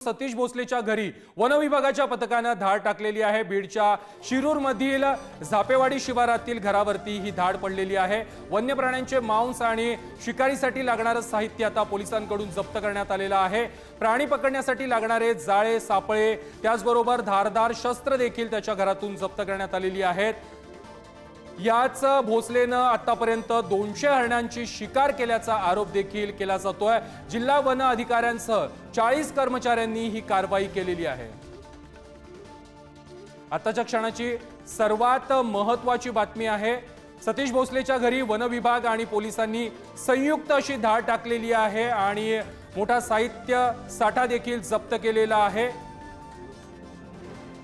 सतीश भोसलेच्या घरी वन विभागाच्या पथकाने धाड टाकलेली आहे। बीडच्या शिरूर मधील झापेवाडी शिवारातील घरावरती ही धाड पडलेली आहे। वन्य प्राण्यांचे मांस आणि शिकारीसाठी लागणारे साहित्य आता पोलिसांकडून जप्त करण्यात आलेले आहे। प्राणी पकडण्यासाठी लागणारे जाळे, सापळे, त्याचबरोबर धारदार शस्त्र देखील त्याच्या घरातून जप्त करण्यात आलेली आहेत। याच भोसलेने आतापर्यंत 200 हरणांची शिकार केल्याचा आरोप देखील केला जातोय। जिल्हा वन अधिकाऱ्यांसह 40 कर्मचाऱ्यांनी ही कारवाई केलेली आहे। आताच्या क्षणाची सर्वात महत्त्वाची बातमी आहे। सतीश भोसलेच्या घरी वन विभाग आणि पोलिसांनी संयुक्त अशी धाड टाकलेली आहे आणि मोठा साहित्य साठा देखील जप्त केलेला आहे।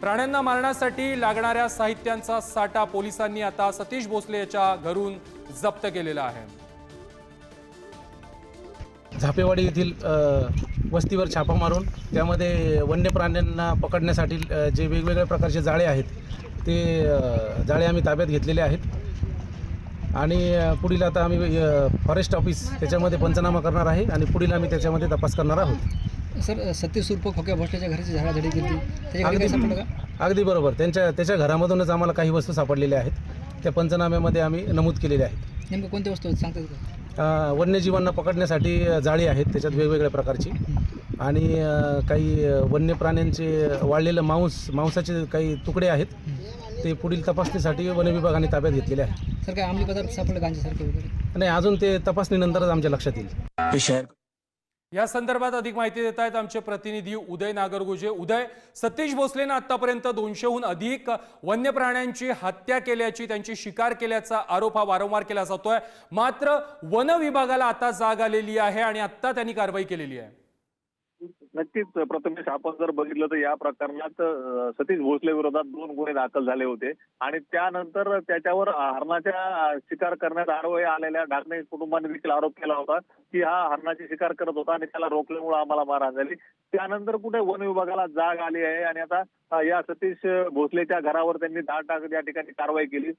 प्राण्यांना मारण्यासाठी लागणाऱ्या साहित्यांचा साठा पोलिसांनी आता सतीश भोसले याच्या घरून जप्त केलेला आहे। झापेवाडी येथील वस्तीवर छापा मारून त्यामध्ये वन्य प्राण्यांना पकडण्यासाठी जे वेगवेगळ्या प्रकारचे जाळे आहेत ते जाळे आम्ही ताब्यात घेतलेले आहेत आणि पुढील आता आम्ही फॉरेस्ट ऑफिस त्याच्यामध्ये पंचनामा करणार आहे आणि पुढील आम्ही त्याच्यामध्ये तपास करणार आहोत। सर, सतीश उर्फ खोक्या भोसलेच्या घराची झाडाझडी केली, त्याच्या सापडलं का? अगदी बरोबर, त्याच्या घरामधूनच आम्हाला काही वस्तू सापडलेल्या आहेत। त्या पंचनाम्यामध्ये आम्ही नमूद केलेल्या आहेत। नेमकं कोणत्या वस्तू सांगतात का? वन्यजीवांना पकडण्यासाठी जाळी आहेत त्याच्यात वेगवेगळ्या प्रकारची आणि काही वन्य प्राण्यांचे वाळलेलं मांसाचे काही तुकडे आहेत। ते पुढील तपासणीसाठी वन विभागाने ताब्यात घेतलेले आहेत। सर, काय अंमली पदार्थ सापडले गांजासारखे वगैरे? नाही, अजून ते तपासणीनंतरच आमच्या लक्षात येईल। या संदर्भात अधिक माहिती देत आहेत आमचे प्रतिनिधी उदय नागरगोजे। उदय, सतीश भोसलेने आतापर्यंत 200हून अधिक वन्य प्राण्यांची हत्या केल्याची, त्यांची शिकार केल्याचा आरोप हा वारंवार केला जातोय। मात्र वन विभागाला आता जाग आलेली आहे आणि आता त्यांनी कारवाई केलेली आहे। नक्कीच प्रथमेश, आपण जर बघितलं तर या प्रकरणात सतीश भोसले विरोधात 2 गुन्हे दाखल झाले होते आणि त्यानंतर त्याच्यावर हरणाच्या शिकार करण्यात आरोपी आलेल्या ढाकणे कुटुंबाने देखील आरोप केला होता की हा हरणाची शिकार करत होता आणि त्याला रोखल्यामुळे आम्हाला मारहाण झाली। त्यानंतर कुठे वन विभागाला जाग आली आहे आणि आता या सतीश भोसलेच्या घरावर त्यांनी धाड टाकत या ठिकाणी कारवाई केली।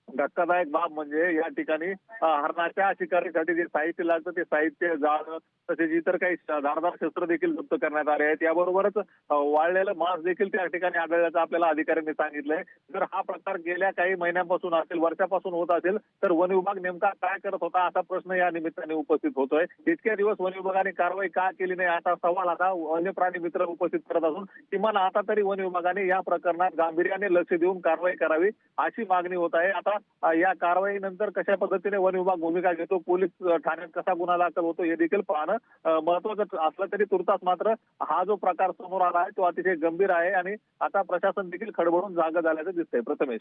धक्कादायक बाब म्हणजे या ठिकाणी हरणाच्या शिकारीसाठी जे साहित्य लागतं ते साहित्य, जाळ तसेच इतर काही धारदार शस्त्र देखील जप्त करण्यात आले आहेत। याबरोबरच वाळलेलं मांस देखील त्या ठिकाणी आढळल्याचं आपल्याला अधिकाऱ्यांनी सांगितलंय। जर हा प्रकार गेल्या काही महिन्यांपासून असेल, वर्षापासून होत असेल तर वन विभाग नेमका काय करत होता असा प्रश्न या निमित्ताने उपस्थित होतोय। इतक्या दिवस वन विभागाने कारवाई का केली नाही असा सवाल आता वन्य प्राणी मित्र उपस्थित करत असून किमान आता तरी वन विभागाने या प्रकरणात गांभीर्याने लक्ष देऊन कारवाई करावी अशी मागणी होत आहे। आता या कारवाईनंतर कशा पद्धतीने वन विभाग भूमिका घेतो, पोलीस ठाण्यात कसा गुन्हा दाखल होतो हे देखील पाहणं महत्वाचं असलं तरी तुर्तास मात्र हा जो प्रकार समोर आला आहे तो अतिशय गंभीर आहे आणि आता प्रशासन देखील खडबडून जागा झाल्याचं दिसतंय। प्रथमेश,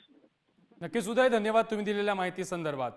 नक्कीच उदय, धन्यवाद तुम्ही दिलेल्या माहिती संदर्भात।